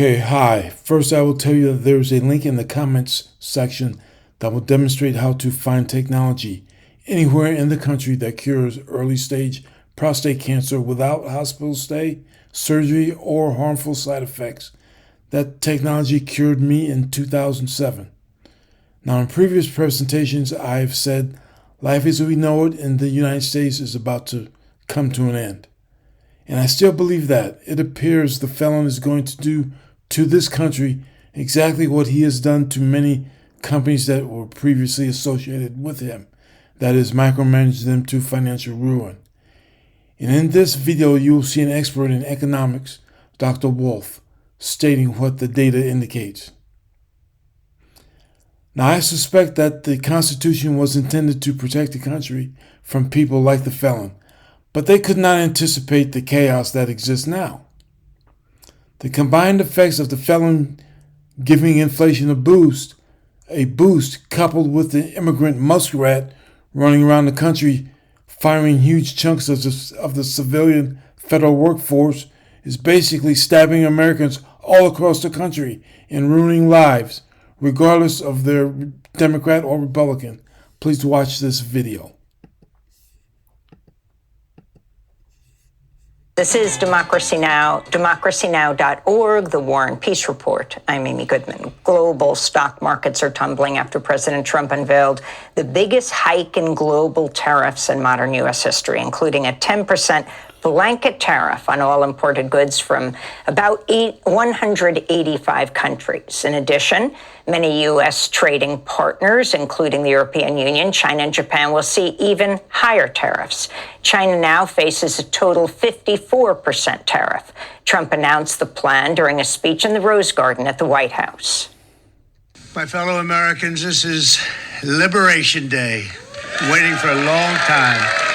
Hey, hi. First, I will tell you that there is a link in the comments section that will demonstrate how to find technology anywhere in the country that cures early stage prostate cancer without hospital stay, surgery, or harmful side effects. That technology cured me in 2007. Now, in previous presentations, I've said life as we know it in the United States is about to come to an end. And I still believe that. It appears the felon is going to do to this country exactly what he has done to many companies that were previously associated with him. That is, micromanage them to financial ruin. And in this video, you will see an expert in economics, Dr. Wolff, stating what the data indicates. Now, I suspect that the Constitution was intended to protect the country from people like the felon, but they could not anticipate the chaos that exists now. The combined effects of the felon giving inflation a boost coupled with the immigrant muskrat running around the country firing huge chunks of the civilian federal workforce, is basically stabbing Americans all across the country and ruining lives, regardless of their Democrat or Republican. Please watch this video. This is Democracy Now!, democracynow.org, the War and Peace Report. I'm Amy Goodman. Global stock markets are tumbling after President Trump unveiled the biggest hike in global tariffs in modern U.S. history, including a 10% blanket tariff on all imported goods from about 185 countries. In addition, many U.S. trading partners, including the European Union, China, and Japan, will see even higher tariffs. China now faces a total 54% tariff. Trump announced the plan during a speech in the Rose Garden at the White House. My fellow Americans, this is Liberation Day, waiting for a long time.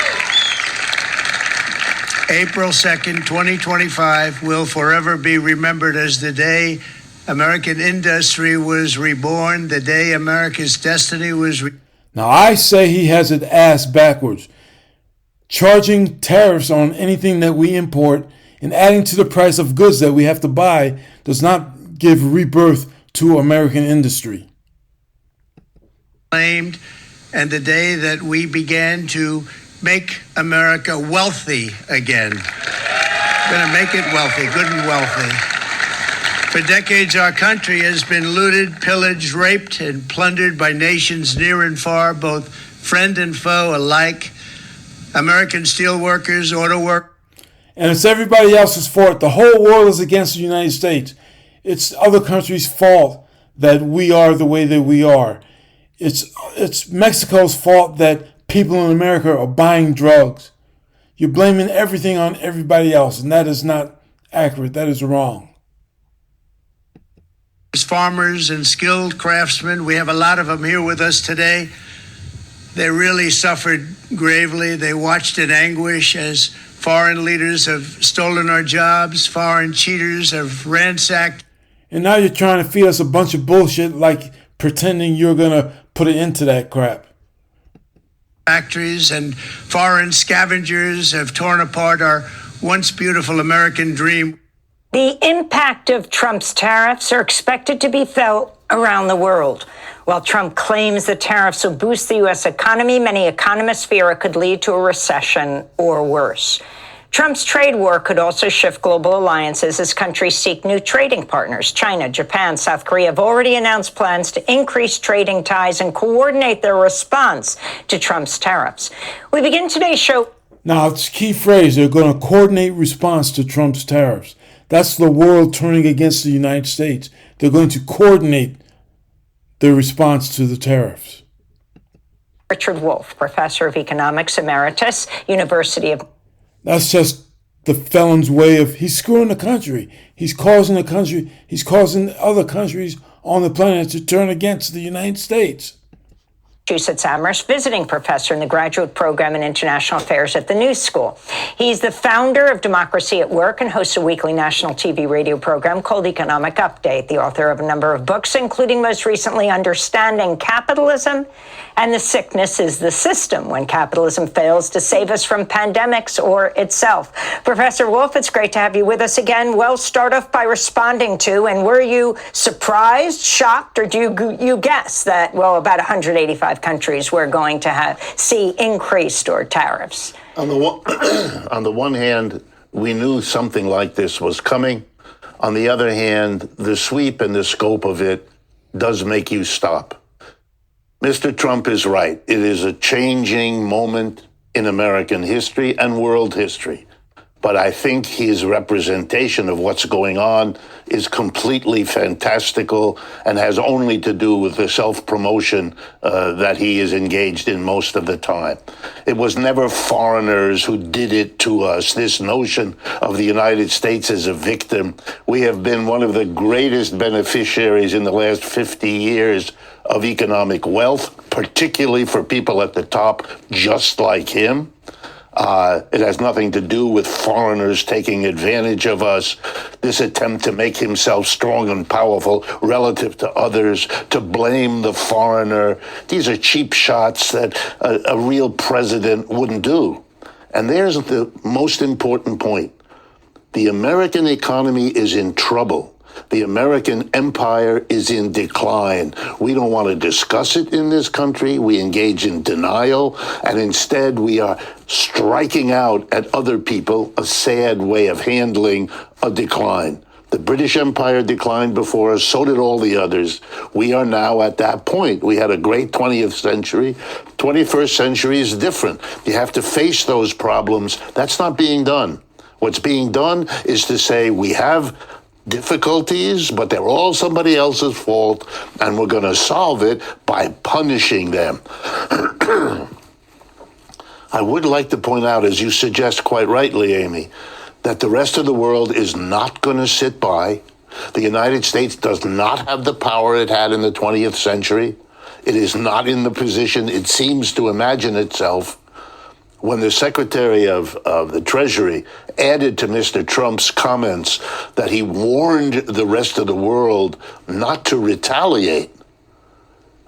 April 2nd, 2025 will forever be remembered as the day American industry was reborn, the day America's destiny was Now, I say he has it ass backwards. Charging tariffs on anything that we import and adding to the price of goods that we have to buy does not give rebirth to American industry. Claimed, and the day that we began to make America wealthy again. Gonna make it wealthy, good and wealthy. For decades, our country has been looted, pillaged, raped, and plundered by nations near and far, both friend and foe alike. American steel workers, auto workers. And it's everybody else's fault. The whole world is against the United States. It's other countries' fault that we are the way that we are. It's Mexico's fault that people in America are buying drugs. You're blaming everything on everybody else, and that is not accurate. That is wrong. Farmers and skilled craftsmen, we have a lot of them here with us today. They really suffered gravely. They watched in anguish as foreign leaders have stolen our jobs, foreign cheaters have ransacked. And now you're trying to feed us a bunch of bullshit like pretending you're going to put an end to that crap. Factories and foreign scavengers have torn apart our once beautiful American dream. The impact of Trump's tariffs are expected to be felt around the world. While Trump claims the tariffs will boost the U.S. economy, many economists fear it could lead to a recession or worse. Trump's trade war could also shift global alliances as countries seek new trading partners. China, Japan, South Korea have already announced plans to increase trading ties and coordinate their response to Trump's tariffs. We begin today's show. Now, it's a key phrase. They're going to coordinate response to Trump's tariffs. That's the world turning against the United States. They're going to coordinate their response to the tariffs. Richard Wolff, professor of economics emeritus, University of... That's just the felon's way of, he's screwing the country. He's causing other countries on the planet to turn against the United States. Massachusetts Amherst visiting professor in the graduate program in international affairs at the New School. He's the founder of Democracy at Work and hosts a weekly national TV radio program called Economic Update, the author of a number of books, including most recently Understanding Capitalism and The Sickness is the System, when capitalism fails to save us from pandemics or itself. Professor Wolff, it's great to have you with us again. Well, start off by responding to, and were you surprised, shocked, or do you guess that, well, about 185 countries were going to see increased or tariffs? On the one hand, we knew something like this was coming. On the other hand, the sweep and the scope of it does make you stop. Mr. Trump is right. It is a changing moment in American history and world history. But I think his representation of what's going on is completely fantastical and has only to do with the self-promotion that he is engaged in most of the time. It was never foreigners who did it to us. This notion of the United States as a victim, we have been one of the greatest beneficiaries in the last 50 years of economic wealth, particularly for people at the top just like him. It has nothing to do with foreigners taking advantage of us. This attempt to make himself strong and powerful relative to others, to blame the foreigner. These are cheap shots that a real president wouldn't do. And there's the most important point. The American economy is in trouble. The American empire is in decline. We don't want to discuss it in this country. We engage in denial, and instead we are striking out at other people, a sad way of handling a decline. The British Empire declined before us, so did all the others. We are now at that point. We had a great 20th century. 21st century is different. You have to face those problems. That's not being done. What's being done is to say we have difficulties, but they're all somebody else's fault, and we're going to solve it by punishing them. I would like to point out, as you suggest quite rightly, Amy, that the rest of the world is not going to sit by. The United States does not have the power it had in the 20th century. It is not in the position it seems to imagine itself. When the Secretary of the Treasury added to Mr. Trump's comments that he warned the rest of the world not to retaliate,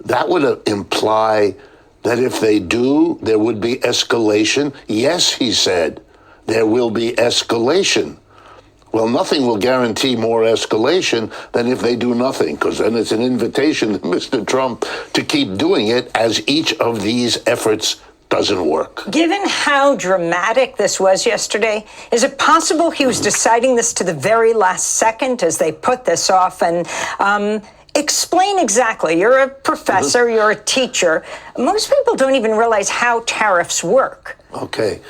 that would imply that if they do, there would be escalation. Yes, he said, there will be escalation. Well, nothing will guarantee more escalation than if they do nothing, because then it's an invitation to Mr. Trump to keep doing it as each of these efforts doesn't work. Given how dramatic this was yesterday, is it possible he was deciding this to the very last second as they put this off? And explain exactly. You're a professor, you're a teacher. Most people don't even realize how tariffs work. Okay.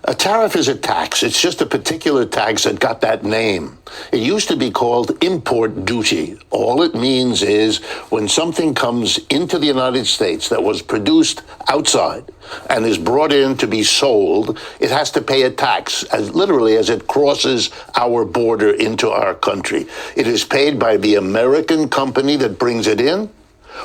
A tariff is a tax. It's just a particular tax that got that name. It used to be called import duty. All it means is when something comes into the United States that was produced outside and is brought in to be sold, it has to pay a tax, as literally as it crosses our border into our country. It is paid by the American company that brings it in,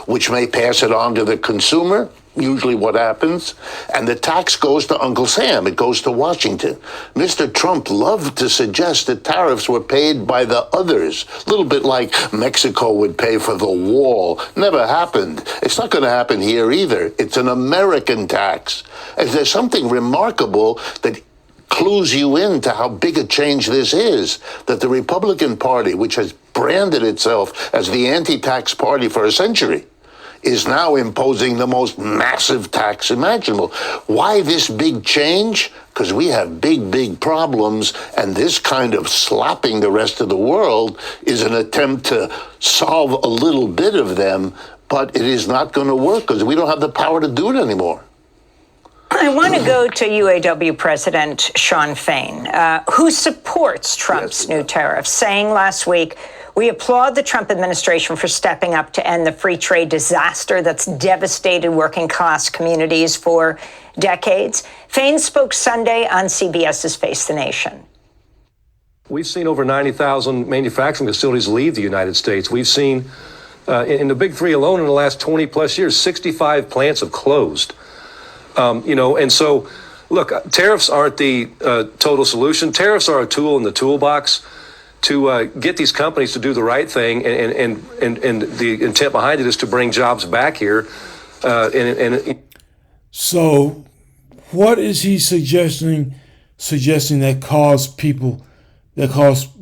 which may pass it on to the consumer, usually what happens, and the tax goes to Uncle Sam. It goes to Washington. Mr. Trump loved to suggest that tariffs were paid by the others, a little bit like Mexico would pay for the wall. Never happened. It's not going to happen here either. It's an American tax. And there's something remarkable that clues you into how big a change this is, that the Republican Party, which has branded itself as the anti-tax party for a century, is now imposing the most massive tax imaginable. Why this big change? Because we have big, big problems, and this kind of slapping the rest of the world is an attempt to solve a little bit of them, but it is not going to work because we don't have the power to do it anymore. I want to go to UAW President Shawn Fain, who supports Trump's new tariffs, saying last week, "We applaud the Trump administration for stepping up to end the free trade disaster that's devastated working class communities for decades." Fain spoke Sunday on CBS's Face the Nation. We've seen over 90,000 manufacturing facilities leave the United States. We've seen In the big three alone in the last 20 plus years, 65 plants have closed. And so, look, tariffs aren't the total solution. Tariffs are a tool in the toolbox to get these companies to do the right thing, and the intent behind it is to bring jobs back here. So, what is he suggesting that cause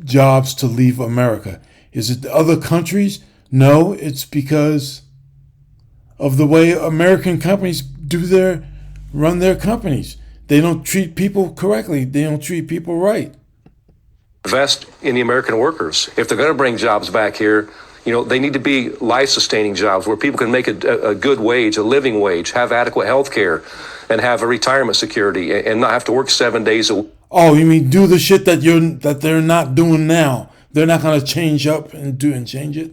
jobs to leave America? Is it the other countries? No, it's because of the way American companies run their companies. They don't treat people correctly. They don't treat people right. Invest in the American workers. If they're going to bring jobs back here, they need to be life-sustaining jobs where people can make a good wage, a living wage, have adequate health care, and have a retirement security, and not have to work 7 days a week. Oh, you mean do the shit that they're not doing now? They're not going to change up and change it?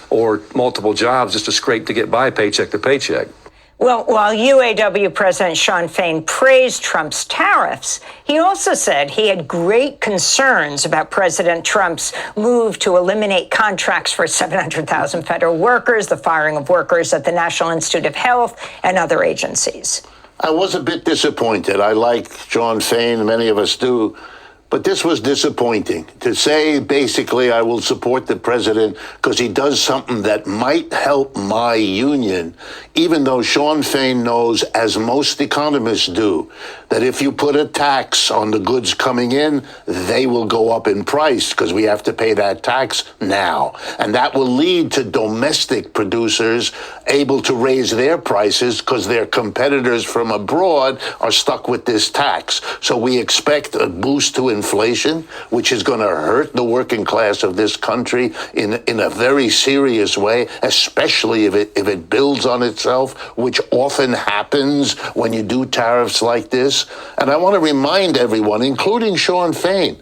Or multiple jobs just to scrape to get by paycheck to paycheck. Well, while UAW President Shawn Fain praised Trump's tariffs, he also said he had great concerns about President Trump's move to eliminate contracts for 700,000 federal workers, the firing of workers at the National Institute of Health and other agencies. I was a bit disappointed. I like Shawn Fain, many of us do. But this was disappointing. To say, basically, I will support the president because he does something that might help my union, even though Shawn Fain knows, as most economists do, that if you put a tax on the goods coming in, they will go up in price because we have to pay that tax now. And that will lead to domestic producers able to raise their prices because their competitors from abroad are stuck with this tax. So we expect a boost to inflation, which is going to hurt the working class of this country in a very serious way, especially if it builds on itself, which often happens when you do tariffs like this. And I want to remind everyone, including Shawn Fain,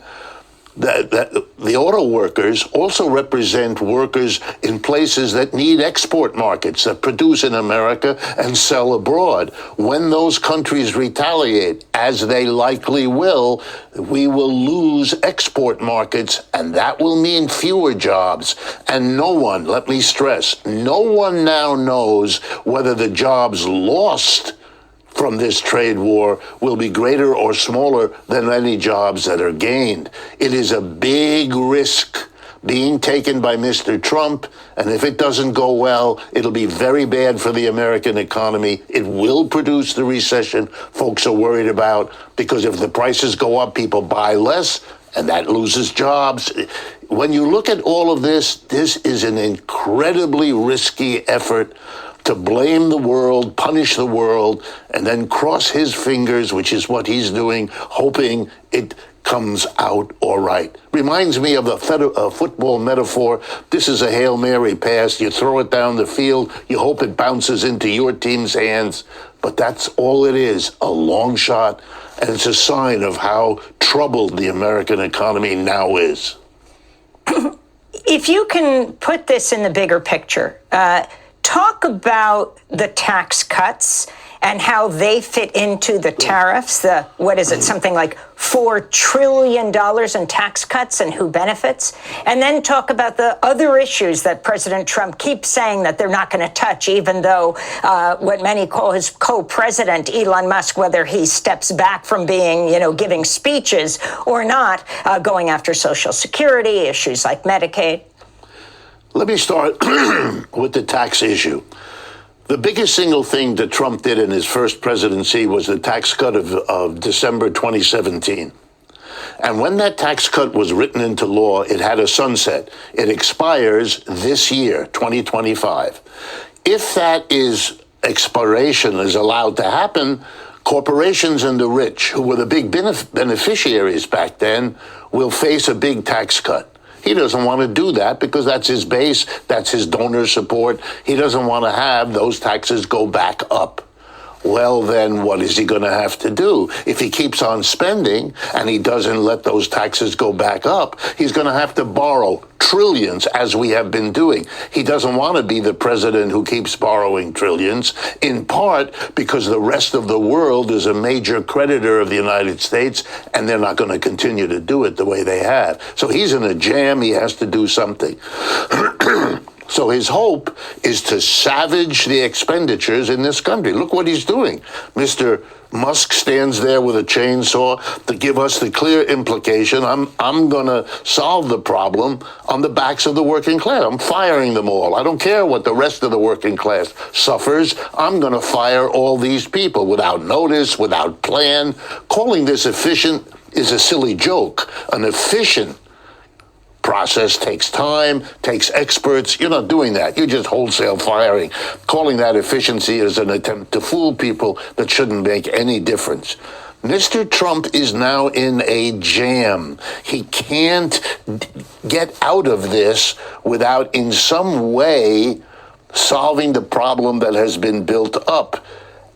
that the auto workers also represent workers in places that need export markets, that produce in America and sell abroad. When those countries retaliate, as they likely will, we will lose export markets, and that will mean fewer jobs. And no one, let me stress, no one now knows whether the jobs lost from this trade war will be greater or smaller than any jobs that are gained. It is a big risk being taken by Mr. Trump, and if it doesn't go well, it'll be very bad for the American economy. It will produce the recession folks are worried about, because if the prices go up, people buy less, and that loses jobs. When you look at all of this, this is an incredibly risky effort to blame the world, punish the world, and then cross his fingers, which is what he's doing, hoping it comes out all right. Reminds me of the football metaphor. This is a Hail Mary pass. You throw it down the field. You hope it bounces into your team's hands. But that's all it is, a long shot. And it's a sign of how troubled the American economy now is. If you can put this in the bigger picture, talk about the tax cuts and how they fit into the tariffs. Something like $4 trillion in tax cuts and who benefits? And then talk about the other issues that President Trump keeps saying that they're not going to touch, even though what many call his co-president, Elon Musk, whether he steps back from being, giving speeches or not, going after Social Security, issues like Medicaid. Let me start with the tax issue. The biggest single thing that Trump did in his first presidency was the tax cut of December 2017. And when that tax cut was written into law, it had a sunset. It expires this year, 2025. If that expiration is allowed to happen, corporations and the rich, who were the big beneficiaries back then, will face a big tax cut. He doesn't want to do that because that's his base, that's his donor support. He doesn't want to have those taxes go back up. Well, then what is he going to have to do? If he keeps on spending and he doesn't let those taxes go back up, he's going to have to borrow trillions, as we have been doing. He doesn't want to be the president who keeps borrowing trillions, in part because the rest of the world is a major creditor of the United States, and they're not going to continue to do it the way they have. So he's in a jam. He has to do something. So his hope is to savage the expenditures in this country. Look what he's doing. Mr. Musk stands there with a chainsaw to give us the clear implication, I'm going to solve the problem on the backs of the working class. I'm firing them all. I don't care what the rest of the working class suffers. I'm going to fire all these people without notice, without plan. Calling this efficient is a silly joke. An efficient process takes time, takes experts. You're not doing that. You're just wholesale firing. Calling that efficiency is an attempt to fool people that shouldn't make any difference. Mr. Trump is now in a jam. He can't get out of this without in some way solving the problem that has been built up.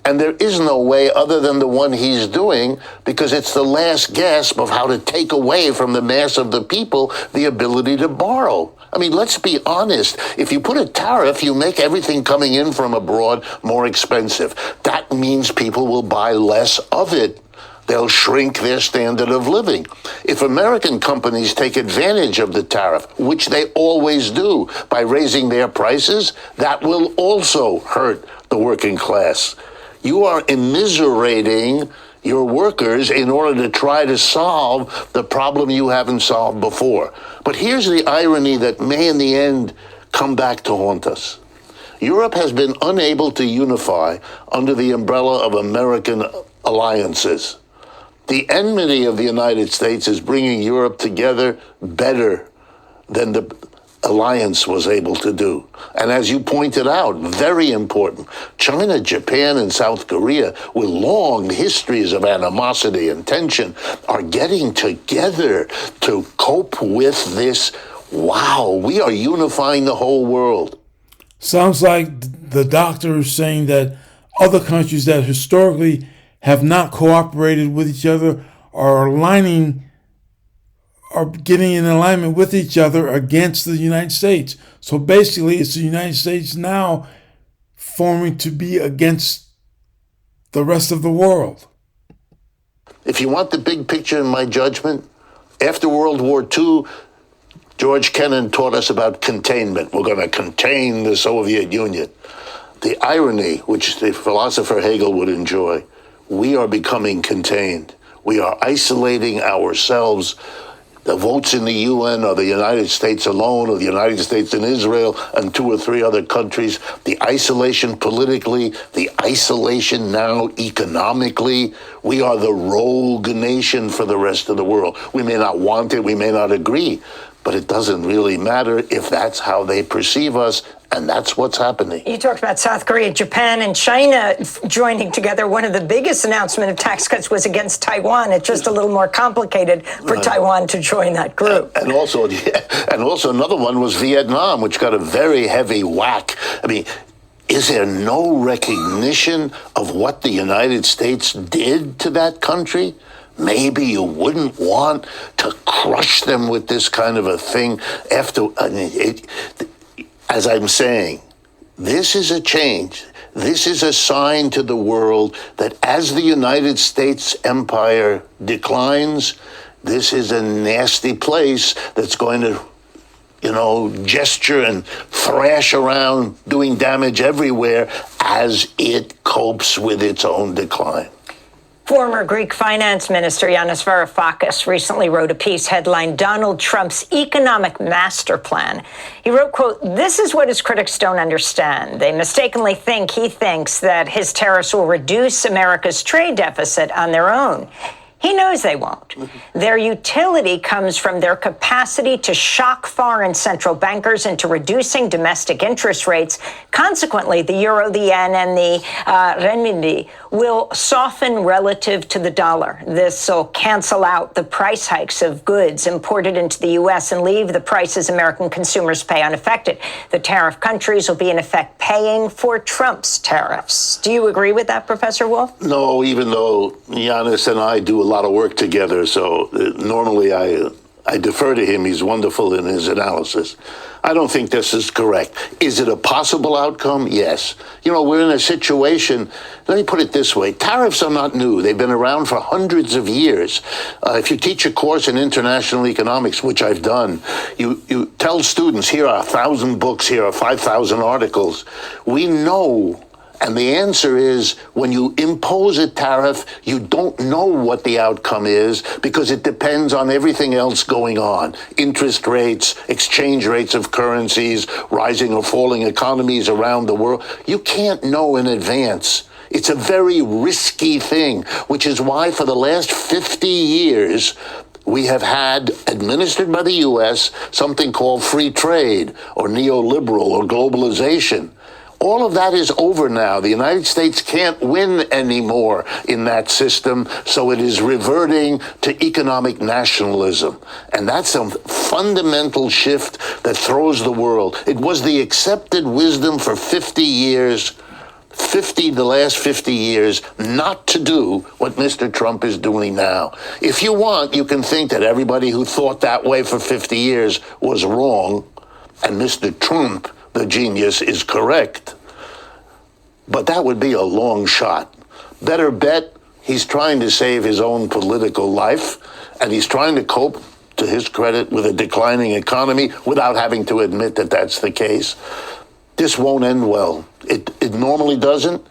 And there is no way other than the one he's doing, because it's the last gasp of how to take away from the mass of the people the ability to borrow. I mean, let's be honest. If you put a tariff, you make everything coming in from abroad more expensive. That means people will buy less of it. They'll shrink their standard of living. If American companies take advantage of the tariff, which they always do by raising their prices, that will also hurt the working class. You are immiserating your workers in order to try to solve the problem you haven't solved before. But here's the irony that may in the end come back to haunt us. Europe has been unable to unify under the umbrella of American alliances. The enmity of the United States is bringing Europe together better than the alliance was able to do. And as you pointed out, very important, China, Japan, and South Korea, with long histories of animosity and tension, are getting together to cope with this. Wow, we are unifying the whole world. Sounds like the doctor is saying that other countries that historically have not cooperated with each other are getting in alignment with each other against the United States. So basically, it's the United States now forming to be against the rest of the world. If you want the big picture, in my judgment, after World War II, George Kennan taught us about containment. We're going to contain the Soviet Union. The irony, which the philosopher Hegel would enjoy, we are becoming contained. We are isolating ourselves. The votes in the UN are the United States alone, or the United States and Israel and 2 or 3 other countries. The isolation politically, the isolation now economically. We are the rogue nation for the rest of the world. We may not want it, we may not agree, but it doesn't really matter if that's how they perceive us, and that's what's happening. You talked about South Korea, Japan, and China joining together. One of the biggest announcements of tax cuts was against Taiwan. It's just a little more complicated for Taiwan to join that group. And also another one was Vietnam, which got a very heavy whack. I mean, is there no recognition of what the United States did to that country? Maybe you wouldn't want to crush them with this kind of a thing after. As I'm saying, this is a change. This is a sign to the world that as the United States empire declines, this is a nasty place that's going to, gesture and thrash around, doing damage everywhere as it copes with its own decline. Former Greek finance minister Yanis Varoufakis recently wrote a piece headlined Donald Trump's Economic Master Plan. He wrote, quote, "This is what his critics don't understand. They mistakenly think he thinks that his tariffs will reduce America's trade deficit on their own. He knows they won't. Their utility comes from their capacity to shock foreign central bankers into reducing domestic interest rates. Consequently, the euro, the yen, and the renminbi will soften relative to the dollar. This will cancel out the price hikes of goods imported into the U.S. and leave the prices American consumers pay unaffected. The tariff countries will be, in effect, paying for Trump's tariffs." Do you agree with that, Professor Wolff? No, even though Yanis and I do a lot of work together, so normally I defer to him. He's wonderful in his analysis. I don't think this is correct. Is it a possible outcome? Yes. We're in a situation, let me put it this way. Tariffs are not new. They've been around for hundreds of years. If you teach a course in international economics, which I've done, you tell students, here are 1,000 books, here are 5,000 articles. We know. And the answer is, when you impose a tariff, you don't know what the outcome is because it depends on everything else going on. Interest rates, exchange rates of currencies, rising or falling economies around the world. You can't know in advance. It's a very risky thing, which is why for the last 50 years, we have had, administered by the U.S., something called free trade or neoliberal or globalization. All of that is over now. The United States can't win anymore in that system, so it is reverting to economic nationalism. And that's a fundamental shift that throws the world. It was the accepted wisdom for 50 years, the last 50 years, not to do what Mr. Trump is doing now. If you want, you can think that everybody who thought that way for 50 years was wrong, and Mr. Trump, the genius, is correct. But that would be a long shot. Better bet he's trying to save his own political life, and he's trying to cope, to his credit, with a declining economy without having to admit that that's the case. This won't end well. It normally doesn't.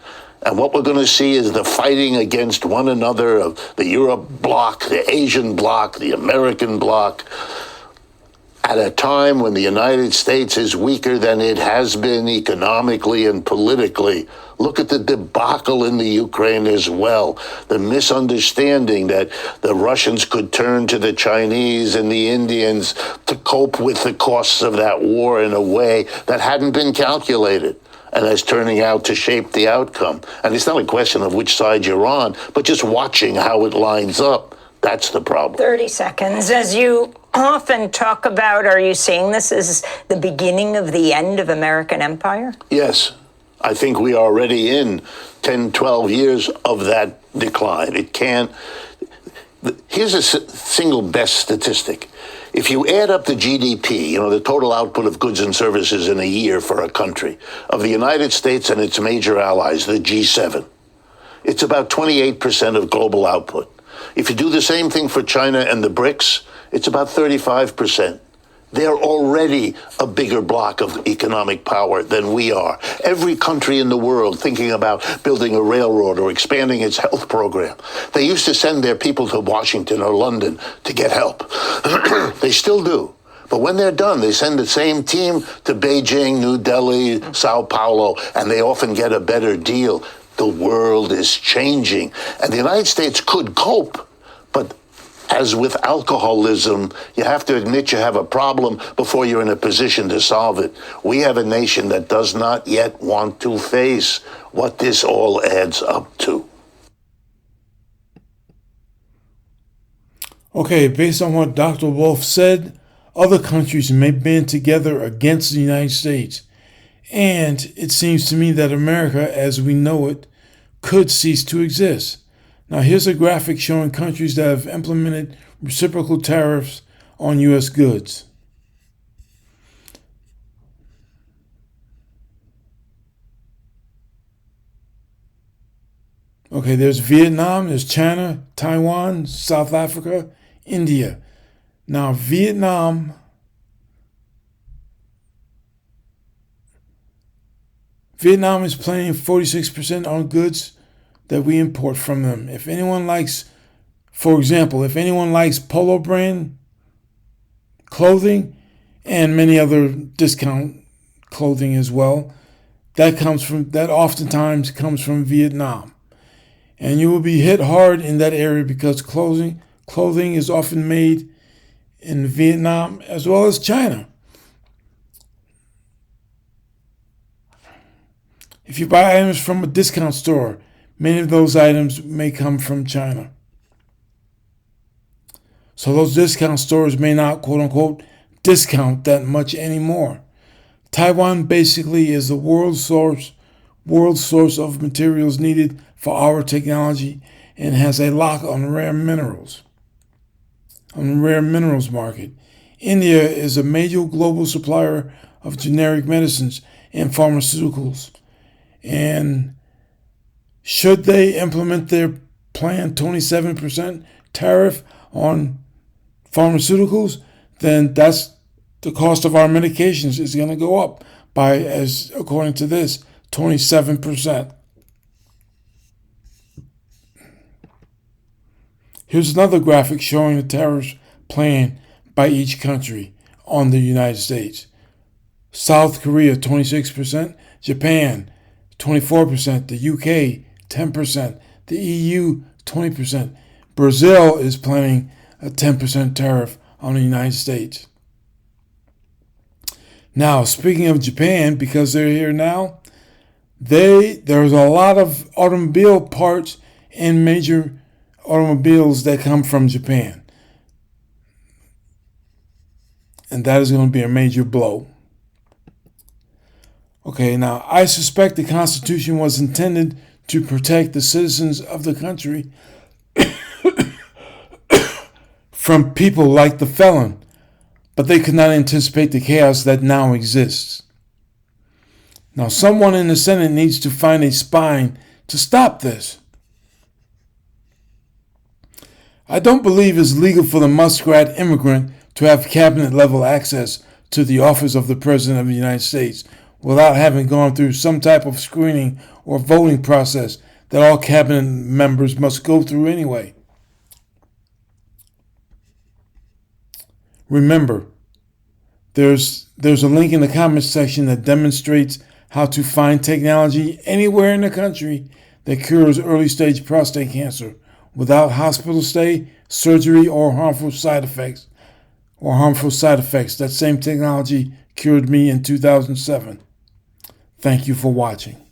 And what we're going to see is the fighting against one another of the Europe bloc, the Asian bloc, the American bloc, at a time when the United States is weaker than it has been economically and politically. Look at the debacle in the Ukraine as well. The misunderstanding that the Russians could turn to the Chinese and the Indians to cope with the costs of that war in a way that hadn't been calculated. And that's turning out to shape the outcome. And it's not a question of which side you're on, but just watching how it lines up. That's the problem. 30 seconds. As you often talk about, are you seeing this as the beginning of the end of American empire? Yes. I think we are already in 10, 12 years of that decline. It can't. Here's a single best statistic. If you add up the GDP, the total output of goods and services in a year for a country, of the United States and its major allies, the G7, it's about 28% of global output. If you do the same thing for China and the BRICS, it's about 35%. They're already a bigger block of economic power than we are. Every country in the world thinking about building a railroad or expanding its health program, they used to send their people to Washington or London to get help. They still do. But when they're done, they send the same team to Beijing, New Delhi, Sao Paulo, and they often get a better deal. The world is changing, and the United States could cope, but as with alcoholism, you have to admit you have a problem before you're in a position to solve it. We have a nation that does not yet want to face what this all adds up to. Okay, based on what Dr. Wolff said, other countries may band together against the United States. And it seems to me that America, as we know it, could cease to exist. Now, here's a graphic showing countries that have implemented reciprocal tariffs on U.S. goods. Okay, there's Vietnam, there's China, Taiwan, South Africa, India. Now, Vietnam is paying 46% on goods that we import from them. If anyone likes, for example, Polo brand clothing and many other discount clothing as well, that oftentimes comes from Vietnam. And you will be hit hard in that area because clothing is often made in Vietnam as well as China. If you buy items from a discount store, many of those items may come from China. So those discount stores may not, quote unquote, discount that much anymore. Taiwan basically is the world source of materials needed for our technology and has a lock on rare minerals. on the rare minerals market. India is a major global supplier of generic medicines and pharmaceuticals. And should they implement their planned 27% tariff on pharmaceuticals, then that's the cost of our medications is going to go up by, as according to this, 27%. Here's another graphic showing the tariffs planned by each country on the United States. South Korea, 26%, Japan, 24%, the UK, 10%, the EU, 20%. Brazil is planning a 10% tariff on the United States. Now, speaking of Japan, because they're here now, there's a lot of automobile parts and major automobiles that come from Japan. And that is going to be a major blow. Okay, now I suspect the Constitution was intended to protect the citizens of the country from people like the Felon, but they could not anticipate the chaos that now exists. Now, someone in the Senate needs to find a spine to stop this. I don't believe it's legal for the Muskrat immigrant to have cabinet-level access to the office of the President of the United States without having gone through some type of screening or voting process that all cabinet members must go through anyway. Remember, there's a link in the comments section that demonstrates how to find technology anywhere in the country that cures early-stage prostate cancer without hospital stay, surgery, or harmful side effects. That same technology cured me in 2007. Thank you for watching.